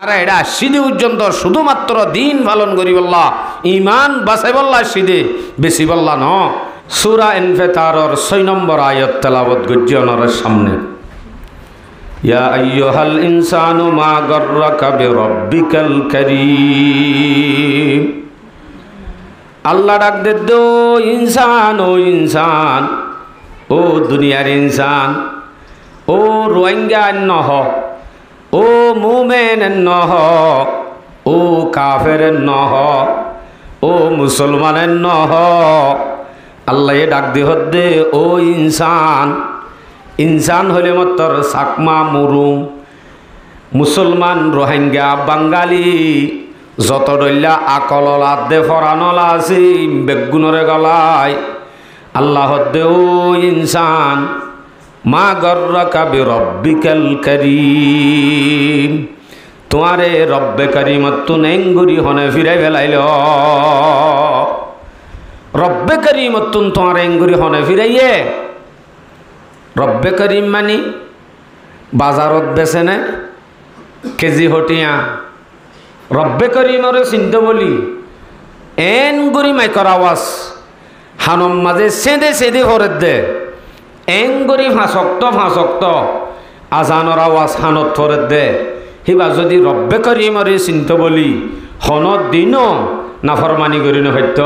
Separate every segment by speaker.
Speaker 1: আরে এটা সিদে পর্যন্ত শুধুমাত্র দিন পালন করি বললা ইমান বাঁচাই বললা সিদে বেশি বললা ন সূরা ইনফিতারর 6 নম্বর আয়াত তেলাওয়াত করছি ওনার সামনে ইয়া আইয়ুহাল ইনসানু মা গাররাকা বিরাব্বিকাল কারীম আল্লাহ ডাক দে দো ইনসান ও ইনসান ও দুনিয়ার ইনসান ও রোহিঙ্গা নহ ও মুমিন নহ ও কাফের নহ ও মুসলমানের নহ আল্লাহ ডাক দি হদ্দে ও ইনসান ইনসান হলে মাত্র সাকমা মুরুং মুসলমান রোহিঙ্গা বাঙালি যত ডল্লা আকললা দে ফরানলা আছে বেগুনরে গলায় আল্লাহ হদ্দে ও ইনসান মা গর্রাকা বিরব্বিকাল কারীম তোমারে রব্বে কারীমত্তু নেঙ্গুরি হনে ফিরাই ফেলাইল রব্বে কারীমত্তু তোমারে এঙ্গুরি হনে ফিরাইয়ে রব্বে কারীম মানি বাজারত বেছে নে কেজি হটিয়া রব্বে কারীমরে চিন্তা বলি এন গুরি মাইকর আওয়াজ হানম মাঝে সেদে সেদে ভরে দে এঙ্গরি ফাঁসক্ত আজানর আওয়াজ হানত ফরে দে হিবা যদি রব্বে কারীমরে চিন্তা বলি হনত দিন নাফরমানি করি নহত্য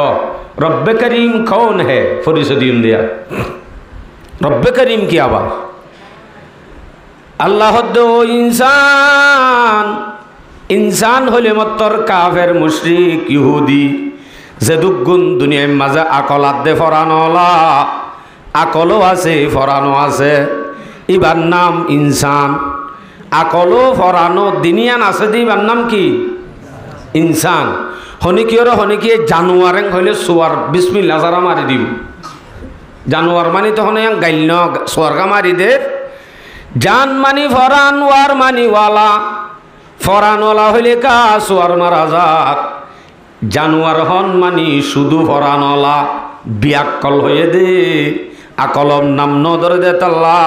Speaker 1: রব্বে কারীম কৌন হে পরিচয় দিন দিয়া রব্বে কারীম কি আবার আল্লাহ দো ইনসান ইনসান হলে মত্তর কাফের মুশরিক ইহুদি যে দুগুণ দুনিয়ার মাঝে আকলাত দে ফরানলা আকলও আছে ফরানো আছে ইবার নাম ইনসান আকলও ফরানো দিনিয়ান আছে দিবার নাম কি ইনসান হনিকিয়র হনিকিয়ে জানুয়ারেং হইলে সোয়ার বিসমিল্লাহ যারা মারি দিব জানুয়ার মানি তখন গাইল সোয়ারগা মারি দে জান মানি ফরান ওয়ার মানি ওয়ালা ফরানওয়ালা হইলে কা সোয়ার মারা যাক জানুয়ার হন মানি শুধু ফরানওয়ালা বিয়াক্কল হয়ে দে আকলম নাম নদরে দে তাল্লা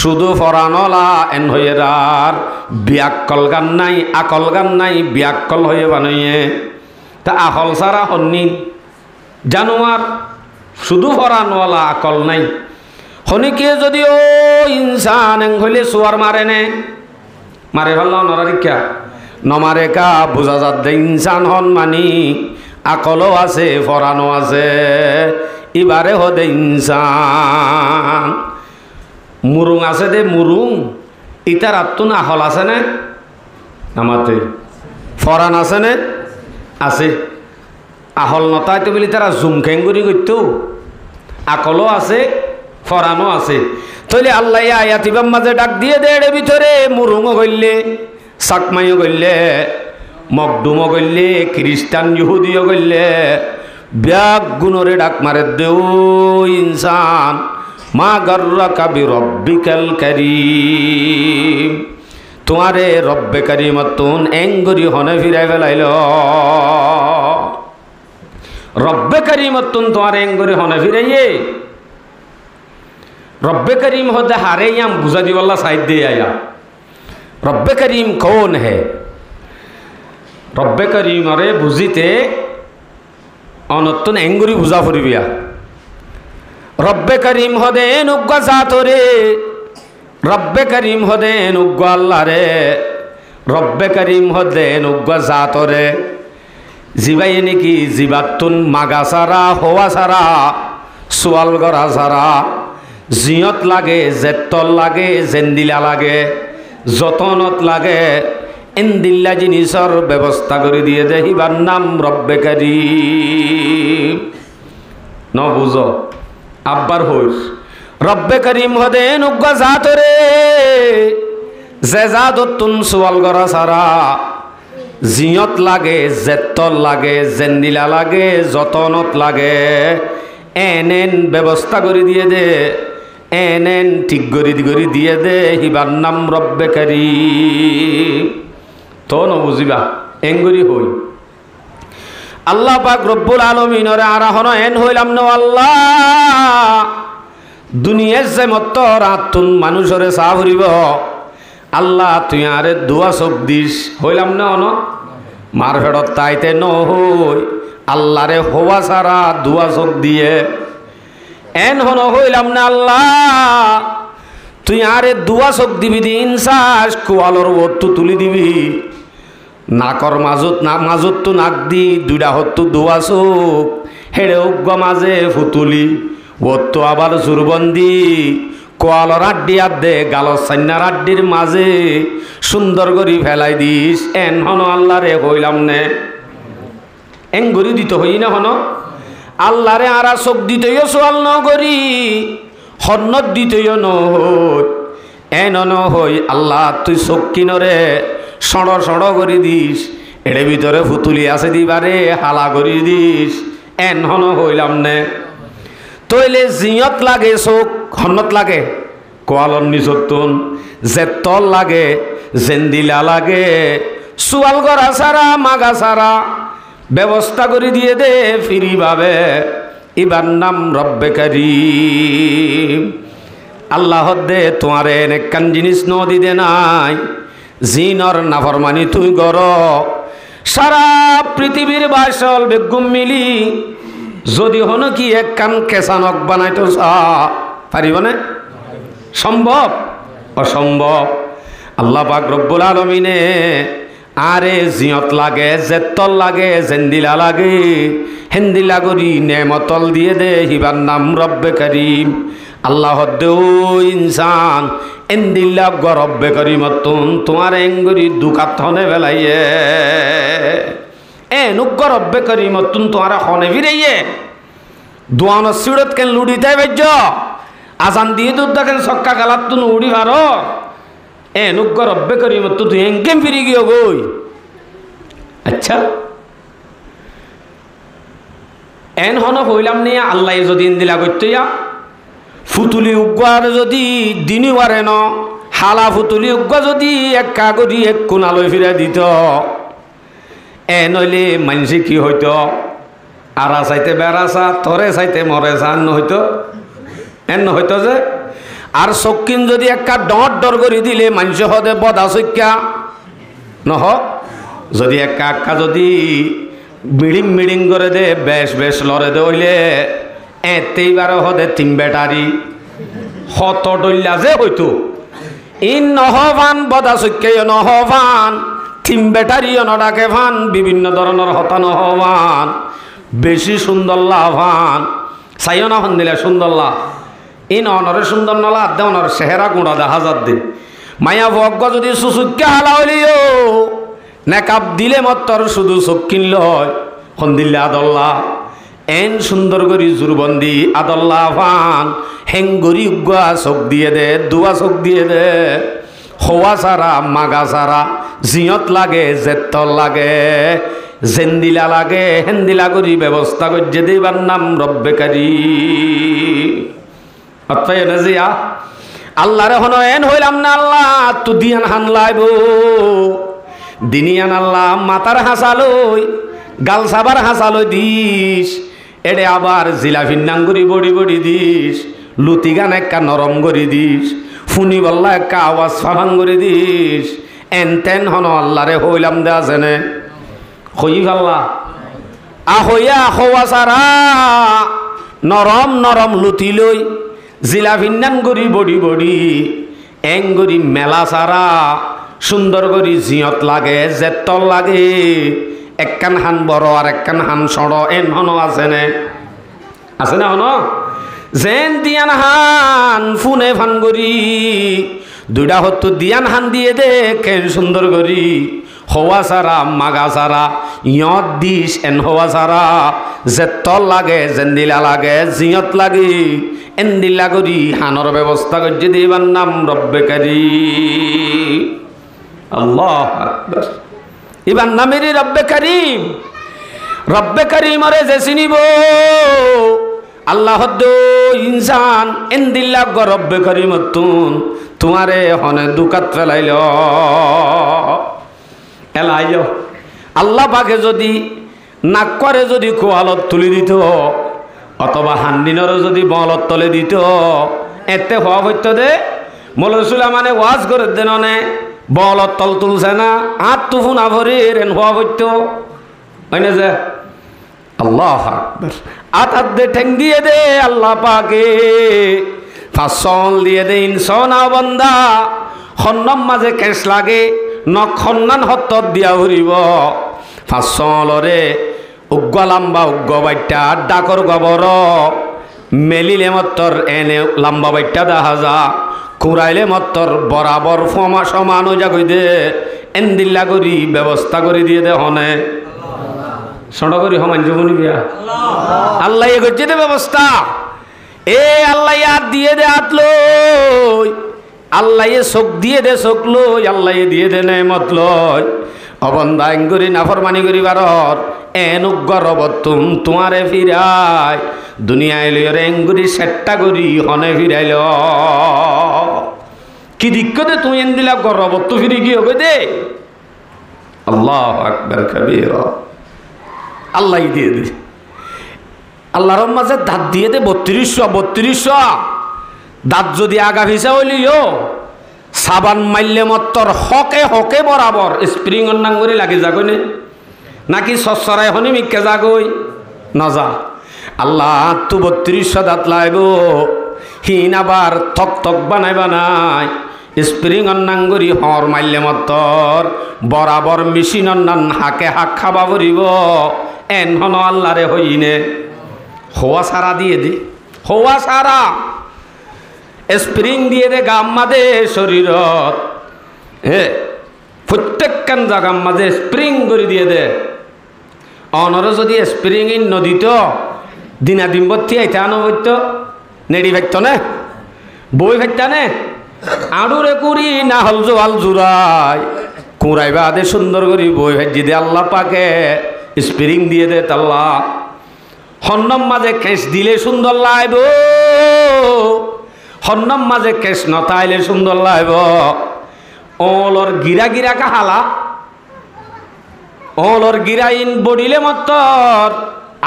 Speaker 1: শুধু ফরানওয়ালা এন হয়ে রার বিয়াক্কল গান নাই আকল গান নাই বিয়াক্কল হয়ে বানাইয়ে তা আকল সারা হন্নি জানুয়ার শুধু ফরানওয়ালা আকল নাই হনিকে যদি ও ইনসান এং হইলে সোয়ার মারে নে মারে ভাল্লা নরারিকা নমারে কা বুঝা যাত দে ইনসান হন মানি আকলও আছে ফরানো আছে ইবারে হদে ইনসান মুরুং আছে দে মুরুং ইটার আত্মন আহল আছে না নামাতে ফরান আছে না আছে আহল নতাই তো বলি তারা জুমখেঙ্গুরি করতো আকলও আছে ফরানো আছে তাহলে আল্লাহ আয়াতিবার মাঝে ডাক দিয়ে দে এর ভিতরে মুরুংও গইলে সাকমাইও গইলে মকদুমও গইলে খ্রিস্টান ইহুদিও গইলে ব্যাগ গুণরে ডাক মারে দেও ইনসান মা গাররাকা বিরব্বিকাল কারীম তোমারে রব্বে কারীমতুন এঙ্গরি হনে ফিরাই ফেলাইল রব্বে কারীমতুন তোমারে এঙ্গরি হনে ফিরাইয়ে रब्बे करीम होते हारे या बुझा दी वाला साइड दे आया रब्बे करीम कौन है रब्बे करीम अरे बुझीते अनत्तन एंगुरी बुझा फुरिबिया रब्बे करीम होदे नुग्गा सातोरे रब्बे करीम होदे नुग्गा अल्लाह रे रब्बे करीम होदे नुग्गा सातोरे जीवाई ने की जीवातुन मागा सारा होवा सारा सुवाल गरा सारा জিয়ত লাগে জেতল লাগে জেন্দিলা লাগে যতনত লাগে এন্দিল্লা জিনিসর ব্যবস্থা করে দিয়ে দে হিবার নাম রব্বে কারীম ন বুঝো আব্বার হইস রব্বে কারীম হদে নুগ্গা জাতরে যে জাততুন সুয়াল গরা সারা জিয়ত লাগে জেতল লাগে জেন্দিলা লাগে যতনত লাগে এন ব্যবস্থা করে দিয়ে দে এন ঠিক করে দিয়ে দে হিবার নাম রব্বে কারীম তো ন বুঝিবা এঙ্গুরি হই আল্লাহ পাক রব্বুল আলামিনের আরাহন এন হইলাম ন আল্লাহ দুনিয়ার যে মত রাতুন মানুষরে চা ফুরিব আল্লাহ তুই আরে দুয়া চোখ দিস হইলাম না অন মার ফেরত তাইতে নই আল্লাহরে হওয়া সারা দুয়া চোখ দিয়ে এন হন হইলাম না আল্লাহ তুই আরে দুয়া চোখ দিবি দিন চাস কোয়ালর ওট্টু তুলি দিবি নাকর মাজত তো নাক দি দুইটা হত্তু দুয়া চোখ হেড়ে উগ্গ মাঝে ফুতুলি ওট্টু আবার জুরবন্দি কোয়ালর আড্ডি আড্ডে গালর সান্নার আড্ডির মাঝে সুন্দর করি ফেলাই দিস এন হন আল্লাহরে হইলাম নে এঙ্গুরি দিত হই না হন আল্লাহরে আরা চোখ দিতেও সোয়াল ন করি হন্নত দিতেও নহই এন নহই আল্লাহ তুই চোখ কিনরে সড় সড় করে দিস এর ভিতরে ফুতুলি আছে দিবারে হালা করি দিস এন হন হইলাম নে তইলে জিয়ত লাগে চোখ হন্নত লাগে কোয়ালর নিজতুন জেতল লাগে জেন্দিলা লাগে সুয়াল করা সারা মাগা সারা ব্যবস্থা করে দিয়ে দে ফিরি ভাবে ইবার নাম রব্বে কারীম আল্লাহ দে তোমার এনেকান জিনিস নদী দে নাই জিনর নাফরমানি তুই গর সারা পৃথিবীর বাসল বেগুম মিলি যদি হন কি এক কান কেসানক বানাইতো পারিব না সম্ভব অসম্ভব আল্লাহ পাক রব্বুল আলামিনে আরে জিয়ত লাগে জেতল লাগে জেন্দিলা লাগে হেন্দিলা করি নেমতল দিয়ে দে হিবার নাম রব্বে কারীম আল্লাহ দেও ইনসান এন্দিল্লা গরব্বে করিমতুন তোমার এঙ্গরি দুকাত হনে বেলাইয়ে নুগ্গর রব্বে করিমতুন তোমার হনে ফিরাইয়ে দোয়ানো সিড়ত কেন লুড়িতে বেজ্জ আজান দিয়ে দুধ দেখেন সক্কা গালাত তুন উড়ি ভারো নুগ্গর রব্বে করিমতুন তুই এঙ্কেম ফিরি গিয়ে গই আচ্ছা এন হন হইলাম নিয়ে আল্লাহ যদি ইন্দিলা করতে যা ফুতুলি উগ্গার যদি দিনই পারে ন হালা ফুতুলি উগ্গা যদি এক কাগরি এক কোনালৈ ফিরা দিত নইলে মানুষে কি হইতো আরা চাইতে বেড়াচা তরে চাইতে মরে চান নহইতো এন নহইতো যে আর চকিন যদি একটা ডর ডর করে দিলে মানুষ হদে বদা চক্যা নহ যদি একা যদি মিডিং মিডিং করে দে বেশ বেশ লড়ে দে হইলে এতেইবার হদে তিন বেটারি হত ডইলা যে হইতো ইন নহবান বদা চক্যে নহবান তিন বেটারিও নডাকে ভান বিভিন্ন ধরনের হতা নহবান বেশি সুন্দর লাভান চাইও না হন দিলে সুন্দর লাভ ইন অনরে সুন্দর নলা দে অনর চেহারা গুঁড়া দেখা যার দিন মায়া ভগ্য যদি সুচুক্যা হালা হইলিও নেকাপ দিলে মতর শুধু চোখ কিনল হন দিলে আদল্লা এন সুন্দর করি জুরবন্দি আদল্লা ভান হেঙ্গরি উগুয়া চোখ দিয়ে দে দুয়া চোখ দিয়ে দে হওয়া সারা মাগা সারা জিয়ত লাগে জেতল লাগে জেন্দিলা লাগে হেন্দিলা করি ব্যবস্থা করছে দেবার নাম রব্বে কারীম অতএব নাজিয়া আল্লাহরে হন এন হইলাম না আল্লাহ তু দিয়ান হান লাইব দিনিয়ান আল্লাহ মাতার হাসালই গাল সাবার হাসালই দিস এডে আবার জিলাফির নাঙ্গুরি বড়ি বড়ি দিস লুতি গান একটা নরম করে দিস ফুনি বল্লা একটা আওয়াজ ফাফান করে দিস এন তেন হন আল্লাহরে হইলাম দে আছেনে হই ভাল্লা আহইয়া হওয়া সারা নরম নরম লুতি লই জিলাফির নাঙ্গুরি বড়ি বড়ি এঙ্গুরি মেলা সারা সুন্দর করি জিয়ত লাগে জেতল লাগে একখান হান বড় আর একখান হান সড় এন হন আছেনে আছে না হন যেন দিয়ান হান ফুনে ফান করি দুইটা হতো দিয়ান হান দিয়ে দে কেন সুন্দর করি হওয়া সারা মাগা সারা ইয়ত দিস এন হওয়া সারা জেতল লাগে জেন্দিলা লাগে জিয়ত লাগে এন্দিলা করি হানর ব্যবস্থা করছে দিবার নাম রব্বে কারীম আল্লাহ আকবার ইবার নামেরই রব্বে কারীম রব্বে কারীম আরে যে চিনিব আল্লাহ ইনসান এন্দিল্লা গ রব্বে কারীমতুন তোমারে হনে দুকাত ফেলাইল এলাইল আল্লাহ পাকে যদি নাক করে যদি কোয়ালত তুলি দিত অথবা হান্দিনরও যদি বলত তলে দিত এতে হওয়া হইত দে মৌলসুলা মানে ওয়াজ করে দেন অনে বল তল তুলছে না আত তুফুন আভরি রেন হওয়া হইতো হয় না যে আল্লাহ আকবার আতাত দে ঠেং দিয়ে দে আল্লাহ পাকে ফাঁসল দিয়ে দে ইনসনা বন্দা খন্নম মাঝে কেশ লাগে নখন্নান হত্তর দিয়া হরিব ফাঁসলরে উগ্র লম্বা উগ্র বাইটা ডাকর গবর মেলিলে মত্তর এনে লম্বা বাইটা দেখা যা কুড়াইলে মত্তর বরাবর ফমা সমান হয়ে যাগই দে এন্দিল্লা করি ব্যবস্থা করে দিয়ে দে হনে সড়া করি হমান জমনি বিয়া আল্লাহ এ করছে দে ব্যবস্থা এ আল্লাহ হাত দিয়ে দে হাত লই আল্লাহ এ চোখ দিয়ে দে চোখ লই আল্লাহ দিয়ে দে নেমত লই অবন্ধা এঙ্গুরি নাফরমানি করি বারর এনুগ্গর বতুম তোমারে ফিরাই দুনিয়ায় লইরে এঙ্গুরি সেট্টা করি হনে ফিরাইল কি দিক্কতে তুমি এন দিলা গর্বত্তু ফিরি কি হবে দে আল্লাহ আকবার কবীরা আল্লাহ দিয়ে দে আল্লাহর মাঝে দাঁত দিয়ে দে 3200 দাঁত যদি আগা ভিসা হইলিও সাবান মাইলে মত্তর হকে হকে বরাবর স্প্রিং অন্নাঙ্গরি লাগি যাগই নাকি সসরাই হনি মিকে যাগই নজা আল্লাহ তু 3200 দাঁত লাইব হিন আবার থক থক বানাই বানাই স্প্রিং অন্নাঙ্গরি হর মাইলে মত্তর বরাবর মেশিন অন্নান হাকে হাক খাবা পড়িব এন হন আল্লাহরে হইনে হওয়া সারা দিয়ে দি হওয়া সারা স্প্রিং দিয়ে দে গাম মাঝে শরীরত প্রত্যেকখান জায়গার মাঝে স্প্রিং করে দিয়ে দে অনর যদি স্প্রিং ইন নদীত দিনা দিন বর্তি আইতে আনো হইত নেড়ি ভাইত নে বই ভাইতা নে আড়ুরে কুড়ি না হল জোয়াল জুড়াই কুড়াইবা দে সুন্দর করি বই ভাজি দে আল্লাহ পাকে স্প্রিং দিয়ে দে তাল্লা হন্নম মাঝে খেস দিলে সুন্দর লাইব হন্নম মাঝে কেশ নতাইলে সুন্দর লাইব ওলর গিরা গিরা কাহালা ওলর গিরা ইন বডিলে মত্তর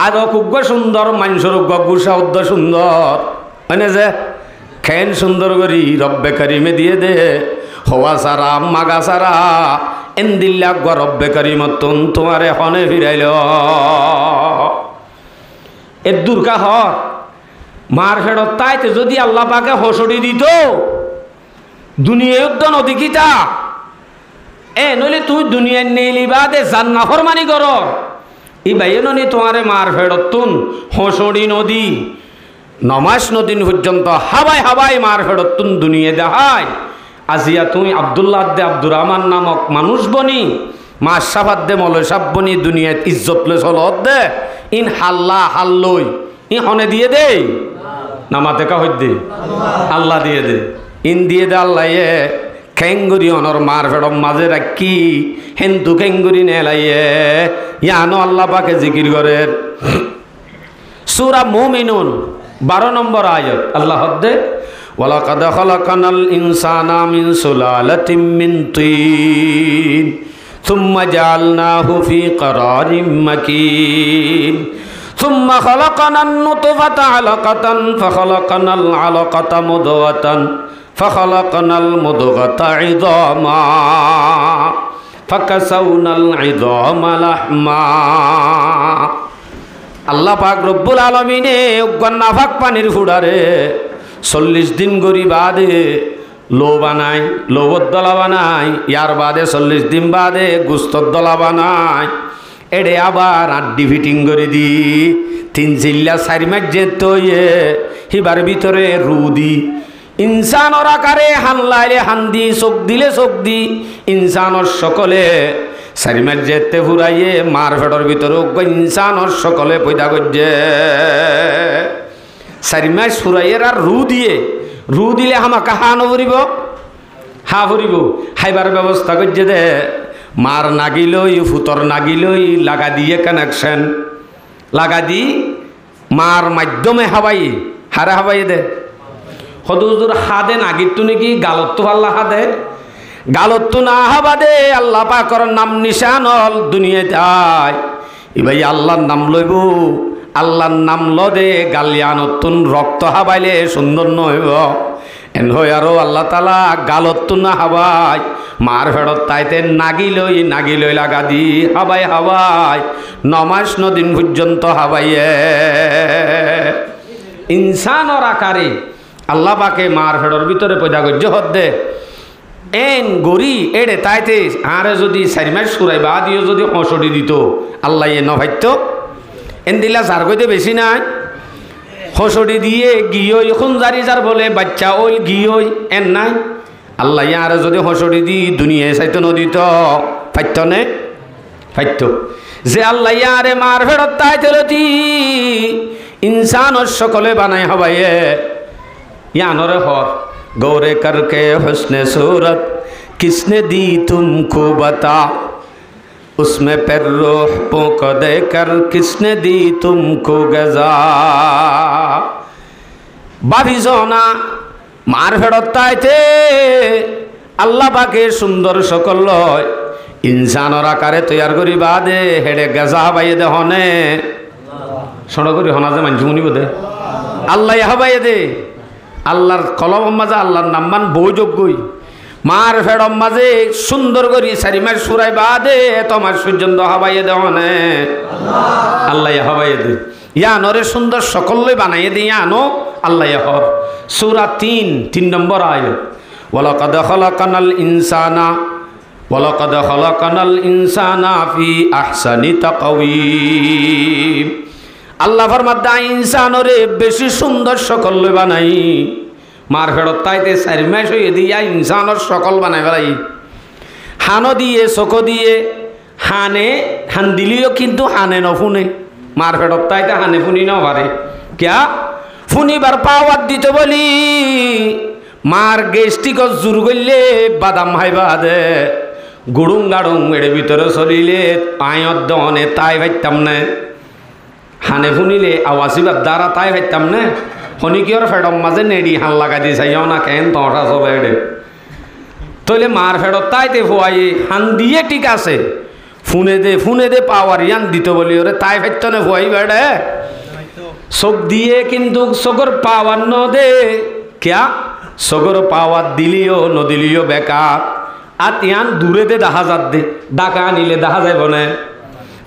Speaker 1: আরো খুব সুন্দর মানুষের গুসা উদ্দ সুন্দর মানে যে খেন সুন্দর করি রব্বে কারিমে দিয়ে দে হওয়া সারা মাগা সারা এন্দিল্লা রব্বে কারিমতন তোমারে হনে ফিরাইল এর দুর্গা হর মার ফেরত তাইতে যদি আল্লাহ পাকে হসড়ি দিত দুনিয়া উদ্যান অধিকিতা নইলে তুই দুনিয়ার নেইলি বাদে জান্না ফরমানি কর ই বাইয়ে ননি তোমারে মার ফেরত তুন হসড়ি নদী নমাস নদীন পর্যন্ত হাবাই হাবাই মার ফেরত তুন দুনিয়া দেখায় আজিয়া তুমি আব্দুল্লাহ দে আব্দুর রহমান নামক মানুষ বনি মা সাফাত দে মলয় সাপ বনি দুনিয়াত ইজ্জত লে চলত দে ইন হাল্লা হাল্লই ই হনে দিয়ে দে নামাতে কা হই দে আল্লাহ দিয়ে দে ইন দিয়ে দে আল্লাহ এ খেঙ্গুরি অনর মার ফেড়ম মাঝে রাখি হেন্দু খেঙ্গুরি নেলাইয়ে ইয়ানো আল্লাহ পাকে জিকির করে সূরা মুমিনুন 12 নম্বর আয়াত আল্লাহ হদ্দে ওয়ালাকাদ খালাকানাল ইনসানা মিন সুলালাতিন মিন তিন সুম্মা জাআলনাহু ফি ক্বারারিম মাকিন ثم خلقنا النطفة علقة فخلقنا العلقة مضغة فخلقنا المضغة عظاما فكسونا العظام لحما আল্লাহ পাক রব্বুল আলামিনে নাফাক পানির ফুড়ারে 40 দিন গরি বাদে লো বানাই লোবর দলা বানাই ইয়ার বাদে 40 দিন বাদে গুস্তর দলা বানাই এডে আবার আড্ডি ফিটিং করে দি 3 চিল্লা 4 মাস যেত হিবার ভিতরে রুদি ইনসানর আকারে হান লাইলে হান দি চোখ দিলে চোখ দি ইনসানর সকলে 4 মাস যেতে ফুরাইয়ে মার ফেটর ভিতরে ইনসানর সকলে পয়দা করছে 4 মাস ফুরাইয়ের আর রু দিলে হামাকা হানো ফুরিব হা ফুরিব হাইবার ব্যবস্থা করছে দে মার নাগিলই ফুতর নাগিলই লাগা দিয়ে কানেকশন লাগা দি মার মাধ্যমে হাবাই হারে হাবাই দে হদুজুর হাদে নাগিত নাকি গালত আল্লাহ হাদে গালত না হাবা দে আল্লাহ পাকর নাম নিশান হল দুনিয়াতে আয় ই ভাই আল্লাহর নাম লইব আল্লাহর নাম লদে গালিয়ানতুন রক্ত হাবাইলে সুন্দর নইব এন হই আরো আল্লাহ তালা গালত না হাবাই মার ফেরত তাইতে নাগিলই লাগা দি হাবাই নমাস নদিন পর্যন্ত হাবাইয়ে ইনসানর আকারে আল্লাহ পাকে মার ফেরর ভিতরে পয়দা গজ্য হদ্দে এন গরি এড়ে তাইতে আরে যদি 4 মাস সুরাই বা দিও যদি হসড়ি দিত আল্লাহ এ নভাইত এন দিলা যার কইতে বেশি নাই হসড়ি দিয়ে গিয়ই খুনজারি যার বলে বাচ্চা ওই গিয়ই এন নাই আল্লাহ আর যদি হসড়ি দি দুনিয়ায় চাইতো নদীত ফাইত নে ফাইত যে আল্লাহ আরে মার ফেরত তাইতে রতি ইনসানর সকলে বানাই হবাইয়ে ইয়ানরে হর गौरे करके हुस्ने सूरत किसने दी तुमको बता उसमें पर रूह पोंक देकर किसने दी तुमको गजा बाबी जोना मार फेड़ताइते अल्लाह पाके सुंदर सकल लय इंसानर आकारे तैयार करी बादे हेडे गजा बाइये दे हने सड़ करी हना जे मानछि मुनि बोदे अल्लाह हबाइये दे আল্লাহর কলম মাঝে আল্লাহর নাম্বান বৈযোগ্যই মার ফেড়ম মাঝে সুন্দর করি 4 মাস সুরাই বাদে তোমার সূর্যন্ত হাবাইয়ে দেওয়ানে আল্লাহ হাবাইয়ে দে ইয়ানরে সুন্দর সকলই বানাইয়ে দিয়ে আনো আল্লাহ হর সূরা 3 নম্বর আয়াত ওয়ালাকাদ খালাকানাল ইনসানা ফি আহসানি তাকওয়িম আল্লাহ ফরমাদা ইনসানরে বেশি সুন্দর সকল বানাই মার ফেরত তাইতে 4 মাস হয়ে দিয়া ইনসানর সকল বানাই ফেলাই হানো দিয়ে চোখ দিয়ে হান দিলিও কিন্তু হানে নফুনে মার ফেরত তাইতে হানে ফুনি ন পারে ক্যা ফুনিবার পাওয়ার দিতে বলি মার গেস্টিক জোর করলে বাদাম হাইবা দে গুড়ুং গাড়ুং এর ভিতরে চলিলে আয়ত দহনে তাই ভাইতাম না হানে ফুনিলে আওয়াজিবার দ্বারা তাই ভাইতাম না শনিকিয়র ফেডম মাঝে নেড়ি হান লাগাই দি চাইও না কেন তটা চলে এডে তইলে মার ফেডত তাইতে ফুয়াই হান দিয়ে ঠিক আছে ফুনে দে পাওয়ার ইয়ান দিত বলি ওরে তাই ভাইত না ফুয়াই বেড়ে চোখ দিয়ে কিন্তু চোখর পাওয়ার ন দে ক্যা চোখর পাওয়ার দিলিও নদিলিও বেকার আর ইয়ান দূরে দে দেখা যাত দে ডাকা আনিলে দেখা যাইব না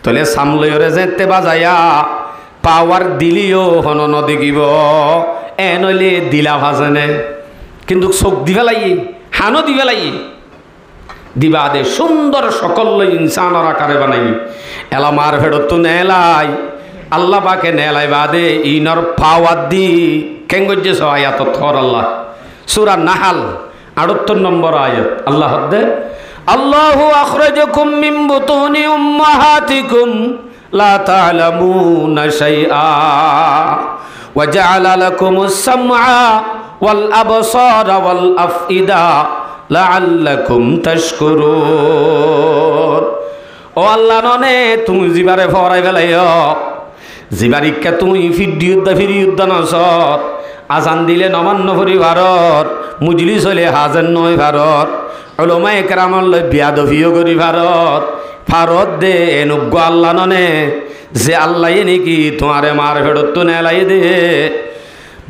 Speaker 1: তলে সামলই ওরে যেতে বাজাইয়া পাওয়ার দিলিও হন নদেখিব এ নইলে দিলা ভাজেনে কিন্তু চোখ দি ফেলাই হানো দি ফেলাই দিবা দে সুন্দর সকল ইনসানর আকারে বানাই এলা মার ফেরত নেলাই আল্লাহ পাকে নেলাই বাদে ইনর পাওয়ার দি কেঙ্গজ্জে আয়াত থর আল্লাহ সূরা নাহাল 78 নম্বর আয়াত আল্লাহ হদ্দে আল্লাহু আখরাজাকুম মিন বুতুনি উম্মাহাতিকুম লা তা'লামুনা শাইআ ওয়া জা'আলা লাকুমুস সামআ ওয়াল আবসারা ওয়াল আফইদা লাআল্লাকুম তাশকুরুন ও আল্লাহ ননে তুমি জিবারে ফরাই ফেলাইও জিবারিকা তুমি ফিরিউদ্দা নসর আজান দিলে নমান্য পরিবারর মুজলিস হলে হাজার নয় ভারত ওলামা একরামর লই বিয়াদফিও করি ভারত দে এনুগ্য আল্লাহ ননে যে আল্লাহ নাকি তোমারে মার ফেরত নেলাই দে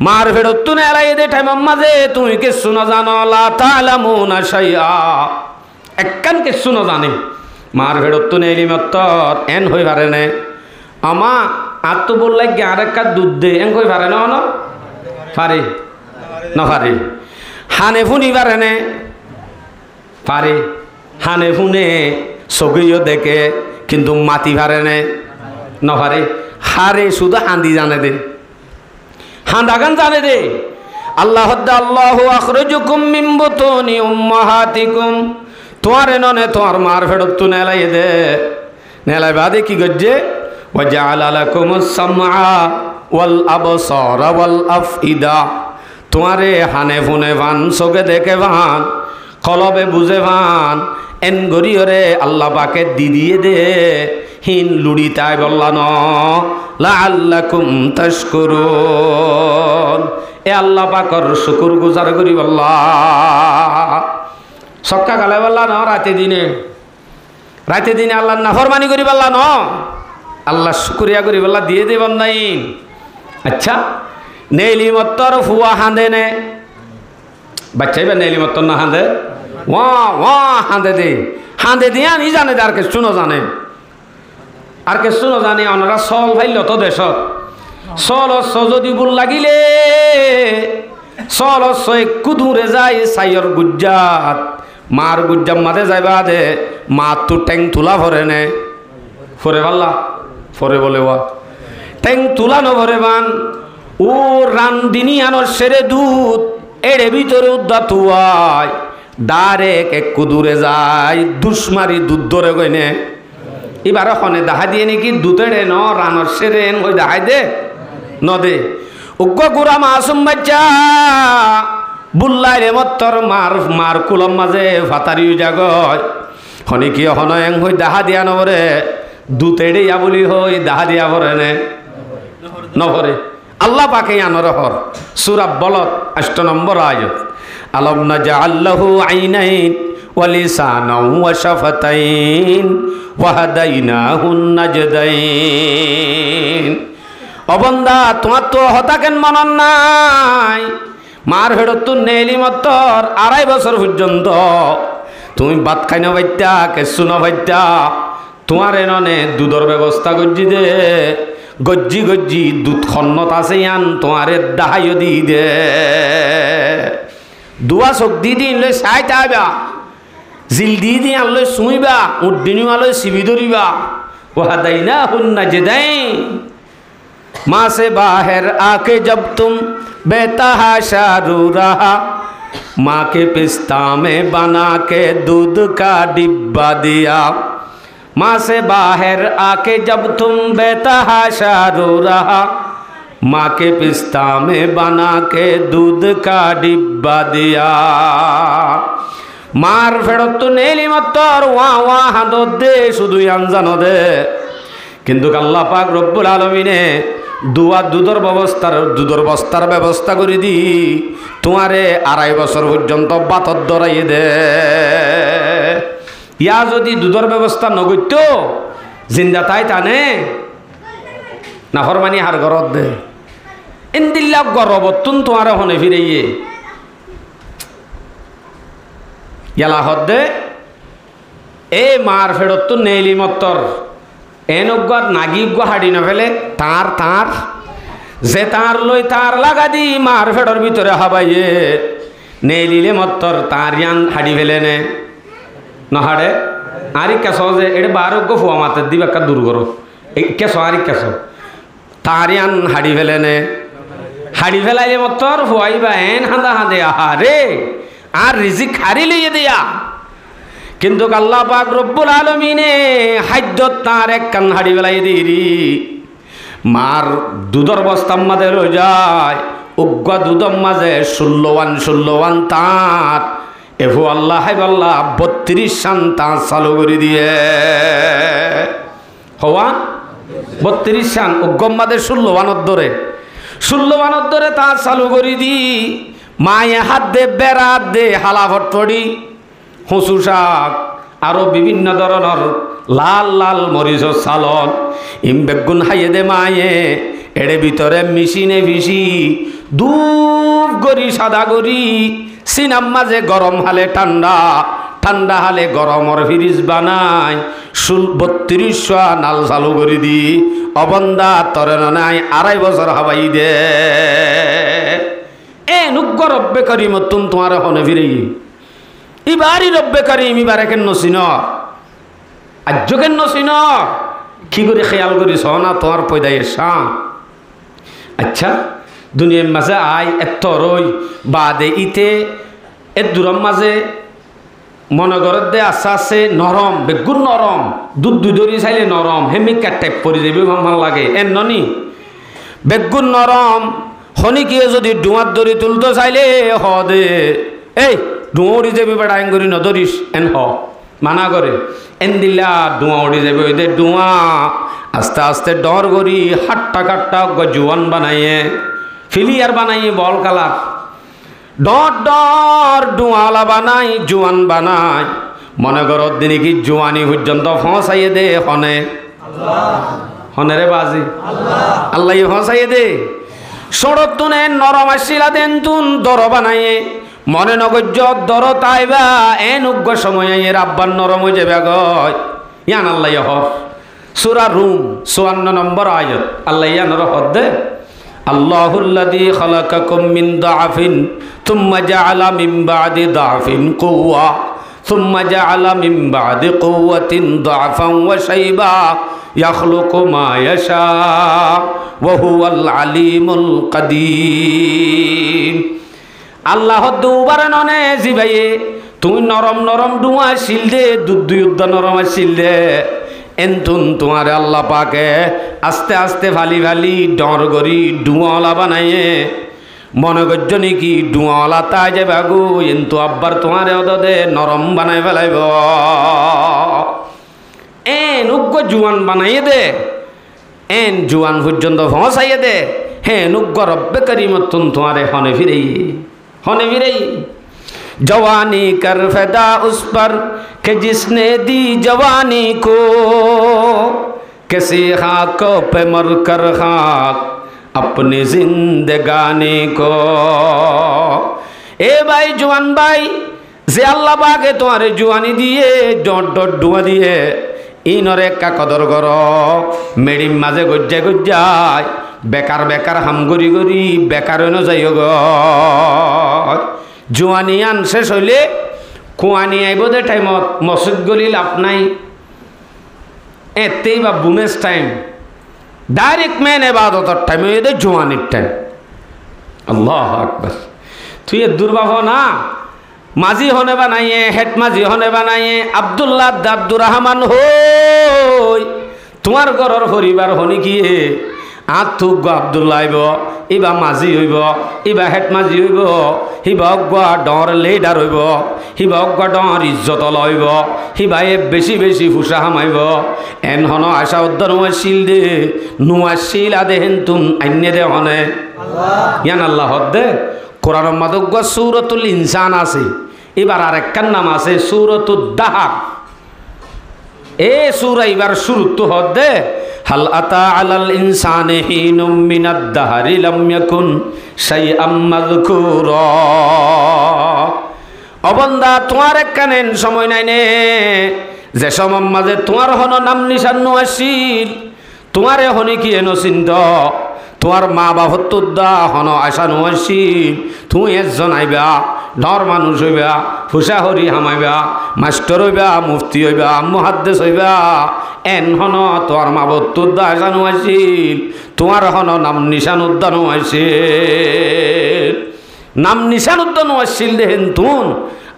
Speaker 1: মার ফেরত নেলাই দে টাইম মাঝে তুমি কিছু না জানো লা তা'লামুনা শাইআ একখান কিছু না জানে মার ফেরত নেলি মত্তর এন হই পারে নে আমা আর তো বললাই আরেকটা দুধ দে এন হই পারে না পারে না পারে হানে ফুনি পারে নে পারে হানে ফুনে সগিও দেখে কিন্তু মাতি পারে নে না পারে হারে শুধু হান্দি জানে দে হান্দাগান জানে দে আল্লাহ আল্লাহু আখরাজাকুম মিন বুতুনি উম্মাহাতিকুম তোমারে ননে তোমার মার ফেরত তু নেলাই দে নেলাই বাদে কি গজ্জে ওয়া জাআলা লাকুমুস সামআ ওয়াল আবসারা ওয়াল আফইদা তোমারে হানে ফুনে ভান চোখে দেখে ভান কলবে বুঝে ভান এন গরিয়রে আল্লাহ পাকে দিয়ে দে হিন লুড়ি তাই বললা ন লাআল্লাকুম তাশকুরুন এ আল্লাহ পাকর শুকুর গুজার করি বললা সক্কা গালে বললা ন রাতে দিনে আল্লাহ নাফরমানি করি বললা ন আল্লাহ শুকরিয়া করি বললা দিয়ে দে বন্দাই আচ্ছা নেইলি মত্তর ফুয়া হাঁদে নে বাচ্চাই বা নেলি মতন না হাঁদে ওয়া ওয়া হাঁদে দিয়ে আনি জানে আর কে শুনো জানে আর কে শুনো জানে ওনারা চল ভাইল তো দেশত চল যদি বুল লাগিলে চল একটু দূরে যায় সাইয়র গুজ্জাত মার গুজ্জাম মাঝে যাইবা দে মা তো ট্যাং তুলা ভরে নে ফরে পাল্লা ফরে বলে ওয়া ট্যাং তুলা ন ভরে বান ও রান্দিনী আনর সেরে দুধ এড়ে ভিতরে উদ্দা তুয়ায় ডাইরেক্ট একটু দূরে যায় দুশ্মারি দুধ ধরে গইনে এবার ওখানে দেখা দিয়ে নাকি দুধেড়ে ন রানর সেরে ওই দেখাই দে নদে উগ্র গুড়া মাসুম বাচ্চা বুল্লাই রে মত্তর মার কুলম মাঝে ফাতারি জাগয় হনে কি হনয়ং হই দেখা দিয়া নবরে দুধেড়ে ইয়া বলি হই দেখা দিয়া ভরে নে নভরে আল্লাহ পাকে আনর হর সূরা বলদ 8 নম্বর আয়াত আলাম নাজআল লাহু আইনাইন ওয়া লিসানাও ওয়া শাফাতাইন ওয়া হাদাইনাহুন নাজদাইন ও বান্দা তোমার তো হতাকেন মনন নাই মার হেড়ত তো নেলি মতর 2.5 বছর পর্যন্ত তুমি ভাত খাই না বাইত্যা কেসু না বাইত্যা তোমার এননে দুধর ব্যবস্থা করছি দে গজ্জি দুধ খন্নত আছে আন তোমারে দাহাইও দি দে দুয়া চোখ দি লই চাই তাইবা জিল দি আনলৈ চুইবা উদ্দিনী আলৈ চিবি ধরিবা ওহা দাই না হুন্না যে দাই माँ से बाहर आके जब तुम बेतहाशा रो रहा माँ के पिस्ता में बना के दूध का डिब्बा दिया माँ से बाहर आके जब तुम बेतहाशा रो रहा माँ के पिस्ता में बना के दूध का डिब्बा दिया मार फेरत तो नेली मत्तर ওয়া হাঁদত দে শুধুই আনজানো দে কিন্তু আল্লাহ পাক রব্বুল আলামিনে দুধর বস্তার ব্যবস্থা করে দি তোমারে 2.5 বছর পর্যন্ত বাতর ধরাইয়ে দে ইয়া যদি দুধর ব্যবস্থা নগত্য জিন্দা তাই টানে না ফরমানি হার গরত দে ইন্দিল্লা গরবতুন তোমারে হনে ফিরাইয়ে ইয়ালা হদ্দে এ মার ফেরত তো নেইলি মত্তর এনগর নাগি হাড়ি না ফেলে তার যে তার লই তার লাগা দি মার ফেডর ভিতরে হাবাইয়ে নেইলিলে মত্তর তার ইয়ান হাড়ি ফেলে নে নহাড়ে আরি কেস যে এটা বারোগ্য ফুয়া মাতের দিবা একটা দূর করো কেস আরি কেস তার ইয়ান হাড়ি ফেলে নে হাড়ি ফেলাইলে মত্তর ফুয়াইবা এন হাঁদে আহারে আর রিজিক হারি লইয়ে দিয়া কিন্তু আল্লাহ পাক রব্বুল আলামিনে হাইদ্যত তার এক কান হাড়ি বেলাই দিরি মার দুধর বস্তার মাঝে রয়ে যায় উগ্র দুধর মাঝে ষোল্লওয়ান তাঁত এভু আল্লাহ হাইবাল্লাহ 32 সান চালু করে দিয়ে হওয়া 32 সান উগ্গম মাঝে 16 ধরে তাঁত চালু করে দি মায়ে হাত দে বেড়াত দে হালা ভটপড়ি হুঁচু শাক আরো বিভিন্ন ধরনের লাল মরিচর সালন বেগুন হাইয়ে দে মায়ে এড়ে ভিতরে মেশিনে ভিসি দুপ গড়ি সাদা গড়ি সিনাম মাঝে গরম হালে ঠান্ডা হালে গরমর ফ্রিজ বানাই 32 নাল চালু করে দি অবন্দা তরে নাই 2.5 বছর হাবাই দে এ নুগ্গ রব্বে করি মতুন তোমার হনে ফিরে ইবারি রব্বে করিম ইবারে কেন নসিন আজ কেন নসিন কি করে খেয়াল করি সনা তোমার পয়দায় সা আচ্ছা দুনিয়ার মাঝে আই এত রই বাদে ইতে এ দূরম মাঝে মনে করত দে আছে নরম বেগুন নরম দুধ দুধরি চাইলে নরম হেমি টাইপ পরি দেবে ভাল লাগে এন ননি বেগুন নরম হনিকিয়ে যদি ডুয়ার দড়ি তুলতে চাইলে হ দে এই ডুয়া উড়ি যাবি বেড়া আইন করি নদরিস এন হ মানা করে এন দিল্লা ডুয়া উড়ি যাবে ওই দে ডুয়া আস্তে আস্তে ডর করি হাট্টা কাট্টা জুয়ান বানাইয়ে ফিলিয়ার বানাইয়ে বল কালার ডর ডুয়ালা বানাই জুয়ান বানাই মনে করো দিনে কি জুয়ানি পর্যন্ত ফসাইয়ে দে হনে রে বাজি আল্লাহ ফসাইয়ে দে সড়ক তুনে নরম আসিলা দেন তুন দর বানাইয়ে মনে নগজ্য দর তাইবা এন উগ্র সময় এর আব্বার নরম হয়ে যাবে গয় ইয়ান আল্লাহ হর সূরা রুম 54 নম্বর আয়াত আল্লাহ ইয়ান রহত দে আল্লাহুল্লাযী খালাকাকুম মিন দাআফিন থুম্মা জাআলা মিন বা'দি দাআফিন কুওয়া থুম্মা জাআলা মিন বা'দি কুওয়াতিন দাআফান ওয়া শাইবা ইয়াখলুকু মা ইয়াশা ওয়া হুয়াল আলিমুল কাদির। আল্লাহ দুবার ননে জিবাইয়ে তুই নরম নরম ডুয়া শিল দে দুধ নরম শিল দে এন্তুন তোমার আল্লাহ পাকে আস্তে আস্তে ফালি ফালি ডর গরি ডুয়ালা বানাইয়ে মনে করছো নাকি ডুয়ালা তাই যে বাগু এন্তু আব্বার তোমার দে নরম বানাই ফেলাইব এন উগ্র জুয়ান বানাইয়ে দে এন জুয়ান পর্যন্ত ফসাইয়ে দে হ্যাঁ নুগ্গ রব্বে করিমতুন তোমারে হনে ফিরেই जवानी कर फैदा उस पर कि जिसने दी जवानी को किसी खाकों पे मर कर खाक अपनी जिंदगानी को। ए भाई जवान भाई जे अल्लाह बागे तुम्हारे जवानी दिए डोट डोट डुआ दिए इनर एक कदर करो मेरी माजे गुज्जा गुज्जाय बेकार बेकार हम गुरी गुरी बेकार न जाइयो गो জোয়ানিয়ান শেষ হইলে কুয়ানি আইব দে টাইমত মসজিদ গলি লাভ নাই এতেই বা বুমেস টাইম ডাইরেক্ট মেন এবাদতর টাইম হয়ে দে জোয়ানির টাইম। আল্লাহু আকবার তুই দুর্বাহ না মাঝি হনে বানাইয়ে হেড মাঝি হনে বানাইয়ে আব্দুল্লাহ আব্দুর রহমান হই তোমার ঘরের পরিবার হনি কি আতুক আব্দুল্লাহ আইব ইবা মাঝি হইব ইবা হেড মাঝি হইব হিবা অজ্ঞা ডর লিডার হইব হিবা অজ্ঞা ডর ইজ্জত লইব হিবা এ বেশি বেশি ফুসা হামাইব এন হন আশা উদ্দার শিল দে নুয়া শিল আদে হেন তুম আইনে দে হনে ইয়ান আল্লাহ দে কোরআন মাদক সূরাতুল ইনসান আছে এবার আরেকটার নাম আছে সূরাতুদ দাহাক। এ সূরা এবার শুরু তো হদে হাল আতা আলাল ইনসানি হিনুম মিনাদ দাহরি লাম ইয়াকুন শাইআম মাযকুরা। অবন্দা তোমার একখানেন সময় নাই নে যে সময় মাঝে তোমার হন নাম নিশান আসিল তোমারে হনি কি এনো চিন্ত তোমার মা বাপর তোদা হন আশা আসিল তুই একজন আইবা ডর মানুষ হইবা ফুসা হরি হামাইবা মাস্টার হইবা মুফতি হইবা মুহাদ্দিস হইবা এন হন তোর মা বাপর তোদা আশা আসিল তোমার হন নাম নিশান উদ্যান আসিল নাম নিশান উদ্যান আসিল দেহেন তুন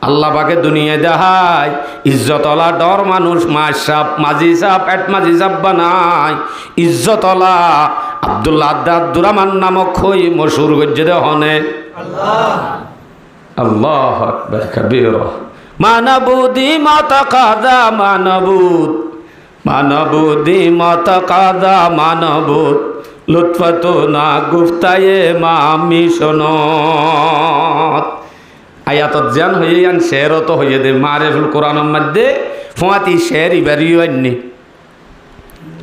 Speaker 1: আল্লাহ পাকে দুনিয়া দেখায় ইজ্জতলা ডর মানুষ মাসাব মাঝি সাপ পেট মাঝি সাপ বানায় ইজ্জতলা আব্দুল্লাহ আব্দুর রহমান নামক হই মশুর গজ্জে দে হনে আল্লাহু আকবার কবীরা মানবুদি মাতা কাদা মানবুদি মাতা কাদা মানবুদ লুৎফত না গুফতায়ে মামি শোনত। আয়াতত জান হয়ে যান শেরত হয়ে দে মারেফুল কোরআনের মধ্যে ফোয়াতি শের ইবারিও আননি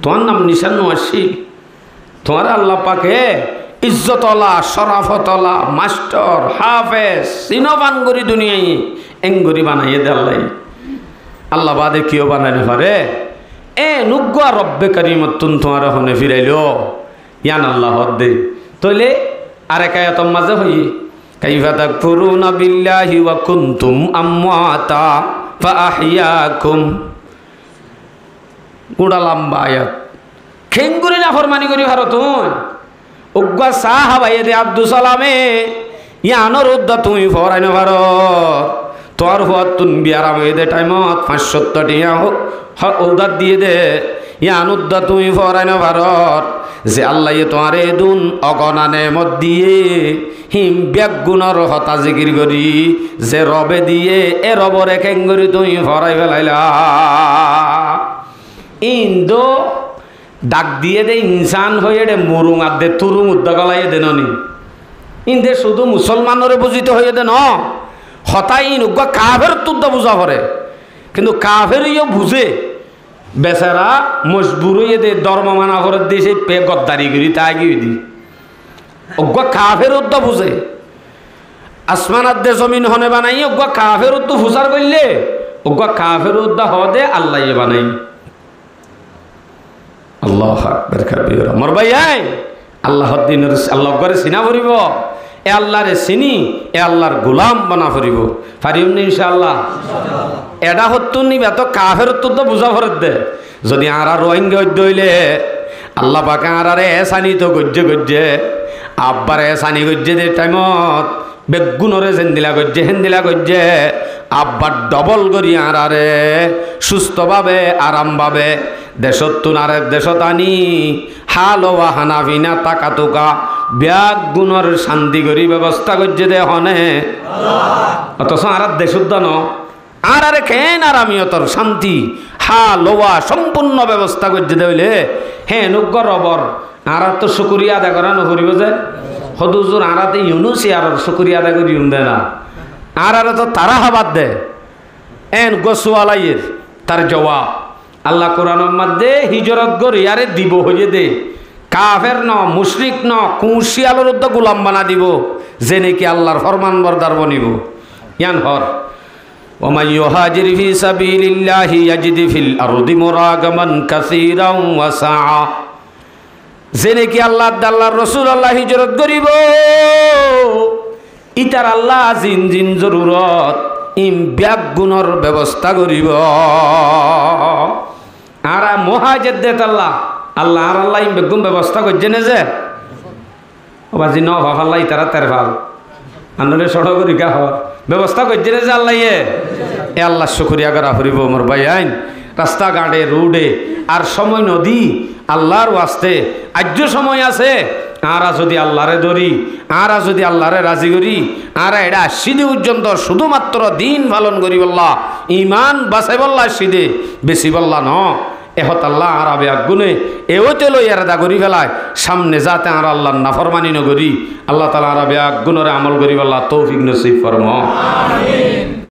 Speaker 1: তোমার নাম নিশান আসি তোমার আল্লাহ পাকে ইজ্জতলা শরাফতলা মাস্টার হাফেজ সিনবান গরি দুনিয়ায় এঙ্গুরি বানাইয়ে দে আল্লাহ বাদে কেউ বানাইতে পারে এ নুগ্গা রব্বে কারিমতুন তোমার হনে ফিরাইল ইয়ান আল্লাহ দে তইলে আরেক আয়াতর মাঝে হই কাইফা তাকফুরুনা বিল্লাহি ওয়া কুনতুম আমওয়াতা ফাআহইয়াকুম গুড়া লম্বা আয়াত খেঙ্গুরি না ফরমানি করি ভারত উগ্গা সাহা ভাইয়ে দে আব্দুল সালামে ইয়ানোর উদ্দা তুমি ফরাইন ভারত তোর হওয়ার তুন বিয়ারাম হয়ে দে টাইমত 570 টিয়া উদার দিয়ে দে ইয়ান উদ্দা তুমি ফরাইন ভারত যে আল্লাহ তোমারে দুন অগণানে মত দিয়ে হিম ব্যাগুণর হতা জিকির করি যে রবে দিয়ে এ রবরে খেঙ্গুরি তুমি ফরাই ফেলাইলা ইন্দো ডাক দিয়ে দে ইনসান হয়ে দে মুরুং আর দে তুরুং উদ্দা গলাইয়ে দে ননি ইন্দে শুধু মুসলমানরে বুঝিত হয়ে দে ন হতাই ইনুগা কাফের তুদ্দা বুঝা পড়ে কিন্তু কাফের ইয়ে বুঝে বেচারা মজবুর হয়ে দে ধর্ম মানা করে দিয়ে সেই পে গদ্দারি করি তাই গিয়ে দি অজ্ঞা কাফের উদ্দা বুঝে আসমানাত দে জমিন হনে বানাই ওগা কাফের তো ফুসার করলে ওগা কাফের উদ্দা হদে আল্লাহ বানাই আল্লাহ আকবার কাবীরা মোর ভাই আল্লাহর দিনের আল্লাহ করে চিনা ভরিব এ আল্লাহরে চিনি এ আল্লাহর গোলাম বানা ভরিব পারিব নি ইনশাআল্লাহ এটা হত্যুন নিবে এত কাফের তো বুঝা ভরত দে যদি আরা রোহিঙ্গা হইলে আল্লাহ পাকে আরারে এসানি তো গজ্জে গজ্জে আব্বারে এসানি গজ্জে দে টাইমত বেগুনরে জেন্দিলা গজ্জে হেন্দিলা গজ্জে আব্বার ডবল করি আরারে সুস্থভাবে আরামভাবে দেশত তুনারে দেশত আনি হালোয়া হানাফিনা টাকা টুকা ব্যাগ গুণর শান্তি করি ব্যবস্থা করছে দে হনে অথচ আর দেশত দান আর আরে কেন আর আমি তোর শান্তি হালোয়া সম্পূর্ণ ব্যবস্থা করছে দে হইলে হ্যাঁ নুগ্গ রবর আর তো শুকুরিয়া আদায় করা নকরিব যে হদুজুর আরাতে ইউনুসি আর শুকুরিয়া আদায় করি দে না আর আরে তো তারা হাবাদ দে এন গোসুয়ালাইয়ের তার জবাব আল্লাহ কোরআনের মধ্যে হিজরত গরি আরে দিব হয়ে দে কাফের ন মুশরিক ন কুশিয়ালের উদ্দ গোলাম বানা দিব যে নাকি আল্লাহর ফরমান বরদার বনিব ইয়ান হর ওমা ইউহাজির ফি সাবিলিল্লাহি ইয়াজিদ ফিল আরদি মুরাগামান কাসীরান ওয়া সাআ যে নাকি আল্লাহর রাসূল আল্লাহ হিজরত করিব ইতার আল্লাহ জিন জিন জরুরত ইম ব্যাগ গুণর ব্যবস্থা করিব আর মুহাজির দেত আল্লাহ আল্লাহ আর আল্লাহ ইম বেগুন ব্যবস্থা করছে না যে বাজি ন ভাল্লা ইতারা তের ভাল আন্দোলনে সড়ক করিকা হওয়ার ব্যবস্থা করছে না যে আল্লাহ এ আল্লাহ শুকরিয়া করা ফুরিব মোর ভাই আইন রাস্তাঘাটে রোডে আর সময় নদী আল্লাহর ওয়াস্তে আজ্য সময় আছে আরা যদি আল্লাহরে ধরি আরা যদি আল্লাহরে রাজি করি আরা এটা সিদে পর্যন্ত শুধুমাত্র দিন পালন করি বললা ইমান বাঁচাই বললা সিদে বেশি বললা ন এহত আল্লাহ আর আবে আগুনে এওতে লই আর দা করি ফেলায় সামনে যাতে আর আল্লাহর নাফরমানি নগরি আল্লাহ তাআলা আর আবে আগুনরে আমল করি বললা তৌফিক নসিব ফরমাও আমিন।